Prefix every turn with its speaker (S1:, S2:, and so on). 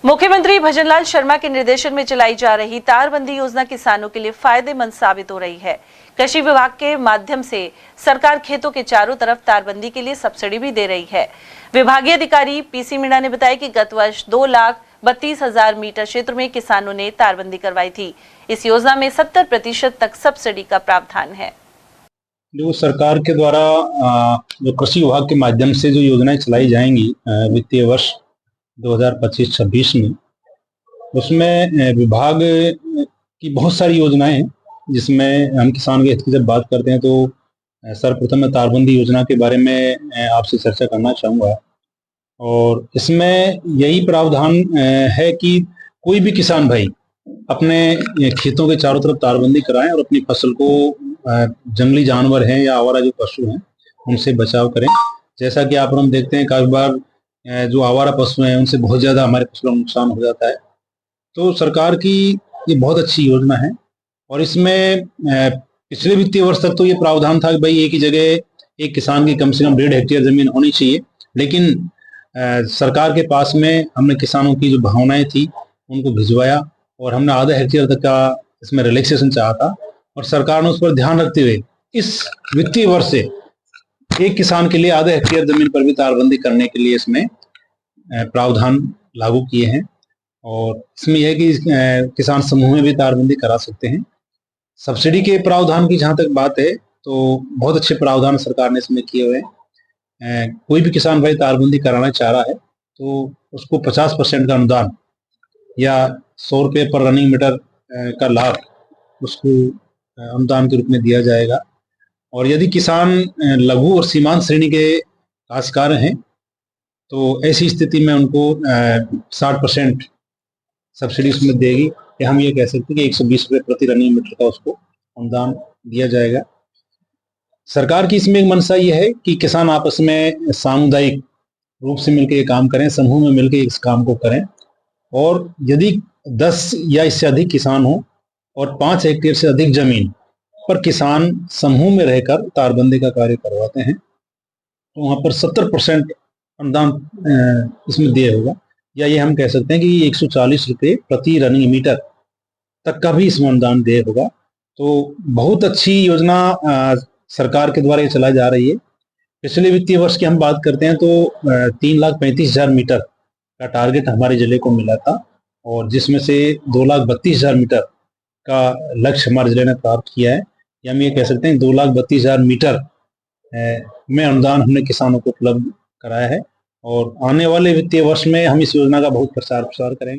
S1: मुख्यमंत्री भजनलाल शर्मा के निर्देशन में चलाई जा रही तारबंदी योजना किसानों के लिए फायदेमंद साबित हो रही है। कृषि विभाग के माध्यम से सरकार खेतों के चारों तरफ तारबंदी के लिए सब्सिडी भी दे रही है। विभागीय अधिकारी पीसी मीणा ने बताया कि गत वर्ष 2,32,000 मीटर क्षेत्र में किसानों ने तारबंदी करवाई थी। इस योजना में 70% तक सब्सिडी का प्रावधान है।
S2: जो सरकार के द्वारा जो कृषि विभाग के माध्यम से जो योजनाएं चलाई जाएंगी वित्तीय वर्ष 2025-26 में, उसमें विभाग की बहुत सारी योजनाएं हैं, जिसमें हम किसान के हित की जब बात करते हैं तो सर्वप्रथम मैं तारबंदी योजना के बारे में आपसे चर्चा करना चाहूँगा। और इसमें यही प्रावधान है कि कोई भी किसान भाई अपने खेतों के चारों तरफ तारबंदी कराएं और अपनी फसल को जंगली जानवर हैं या आवारा जो पशु हैं उनसे बचाव करें। जैसा कि हम देखते हैं कई बार जो आवारा पशु हैं उनसे बहुत ज़्यादा हमारे फसलों को नुकसान हो जाता है। तो सरकार की ये बहुत अच्छी योजना है और इसमें पिछले वित्तीय वर्ष तक तो ये प्रावधान था कि भाई एक ही जगह एक किसान की कम से कम 1.5 हेक्टेयर जमीन होनी चाहिए, लेकिन सरकार के पास में हमने किसानों की जो भावनाएं थी उनको भिजवाया और हमने आधा हेक्टेयर तक का इसमें रिलैक्सेशन चाहा था और सरकार ने उस पर ध्यान रखते हुए इस वित्तीय वर्ष से एक किसान के लिए आधे हेक्टेयर जमीन पर भी तारबंदी करने के लिए इसमें प्रावधान लागू किए हैं। और इसमें यह है कि किसान समूह में भी तारबंदी करा सकते हैं। सब्सिडी के प्रावधान की जहां तक बात है तो बहुत अच्छे प्रावधान सरकार ने इसमें किए हुए हैं। कोई भी किसान भाई तारबंदी कराना चाह रहा है तो उसको 50% का अनुदान या 100 रुपये पर रनिंग मीटर का लाभ उसको अनुदान के रूप में दिया जाएगा। और यदि किसान लघु और सीमांत श्रेणी के काश्तकार हैं तो ऐसी स्थिति में उनको 60% सब्सिडी उसमें देगी, या हम ये कह सकते हैं कि 120 रुपये प्रति रनिंग मीटर का उसको अनुदान दिया जाएगा। सरकार की इसमें एक मंशा ये है कि किसान आपस में सामुदायिक रूप से मिलकर ये काम करें, समूह में मिलकर इस काम को करें। और यदि 10 या इससे अधिक किसान हो और 5 हेक्टेयर से अधिक जमीन पर किसान समूह में रहकर तारबंदी का कार्य करवाते हैं तो वहां पर 70% अनुदान इसमें दिया होगा, या ये हम कह सकते हैं कि 140 रुपये प्रति रनिंग मीटर तक का भी इसमें अनुदान दिया होगा। तो बहुत अच्छी योजना सरकार के द्वारा ये चलाई जा रही है। पिछले वित्तीय वर्ष की हम बात करते हैं तो 3,35,000 मीटर का टारगेट हमारे जिले को मिला था और जिसमें से 2,32,000 मीटर का लक्ष्य हमारे जिले ने प्राप्त किया है। या हम ये कह सकते हैं 2,32,000 मीटर में अनुदान हमने किसानों को उपलब्ध कराया है और आने वाले वित्तीय वर्ष में हम इस योजना का बहुत प्रचार प्रसार करेंगे।